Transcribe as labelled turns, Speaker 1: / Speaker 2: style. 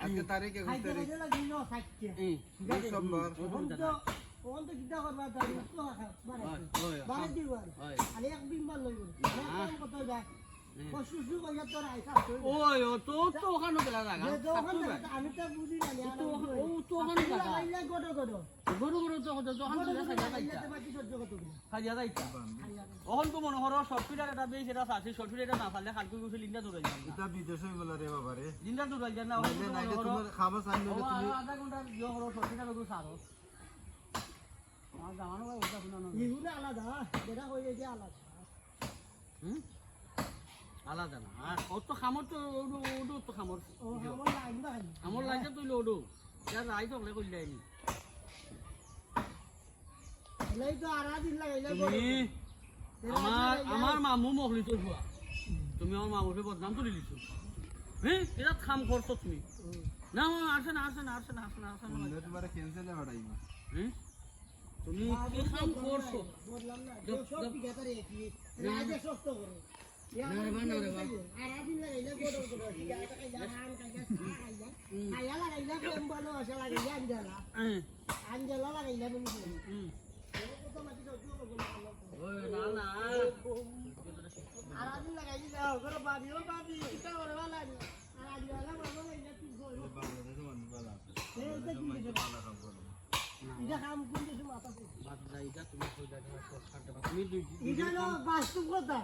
Speaker 1: আজকে তারিখে
Speaker 2: খাইতে খাইতে লাগিল খাইতে
Speaker 1: ডিসেম্বর
Speaker 2: ওন তো কিটা করবা তাই তো বারে দিব আর এক দিন বার লইব কত যায় কষ্ট কইয়া তোর আইসা
Speaker 3: ওই ও তো তো ওখানে গেলা লাগা
Speaker 2: আমি তো বুঝি না
Speaker 3: তো ও তো ওখানে লাগা
Speaker 2: আইলা গড় গড়
Speaker 3: গরু গরু তো তো ওখানে খাইয়া যাইতা খাইয়া যাইতা ওখান তো মনে হলো সরফিটার এটা বেশ এটা আছে সরফিটার এটা না পারলে খালকু গুছি লিন্দা দৌড়াই যাবে
Speaker 1: এটা বিদেশে বলা রে বাবা রে
Speaker 3: লিন্দা দৌড়াই যায় না
Speaker 1: নাইলে নাইলে তোমার খাবার চাইলে তুমি
Speaker 3: আধা ঘন্টা ইয়ে হলো সরফিটার গুলো সারো আর জামানো ভাই ওটা শুনানো
Speaker 2: এগুলো আলাদা যেটা হয়ে যায় আলাদা
Speaker 3: আলাদা না ও তো খামর তো ওডু তো খামর
Speaker 2: ও আমার লাইন না
Speaker 3: আমার লাইনটা তুই ওডু ইয়ার রাই তো হলে কইলাই নি
Speaker 2: এলাই তো আরা দিন লাগাইলা
Speaker 3: তুমি আমার মামু মহলি তো হুয়া তুমি আমার মামুকে বদনাম করে দিছো হ্যাঁ এটা খাম করছো তুমি না আসে না আসে না আসে না আসে না আসে না
Speaker 1: বন্ধু তোমারে ক্যান্সেলে হড়াইবা
Speaker 3: হ্যাঁ তুমি কি খাম করছো
Speaker 2: বললাম না সব বিঘাতে রেখি রাজে শক্ত করে আরা দিন লাগাইলা গড় গড় বিঘাটা খাইলা ধান খাইলা খাইলা খাইলা লাগাইলা কেম বলো আসা লাগাইলা আঞ্জলা লাগাইলা তুমি তো মাটি তো
Speaker 3: ওই না না
Speaker 2: আরা দিন লাগাইলা যাও করে বাবিও বাবি এটা করে वाला নি আরা দিলা বাবা লাগাইলা তুই গড়
Speaker 1: বাংলাদেশে মানুষ ভালো
Speaker 2: এটা কি
Speaker 1: ভালো খাবার
Speaker 2: এটা কাম কোন দেশে মাথা
Speaker 3: বাদ দাও এটা তুমি কই দাও তুমি দুই
Speaker 2: এটা বাস্তব কথা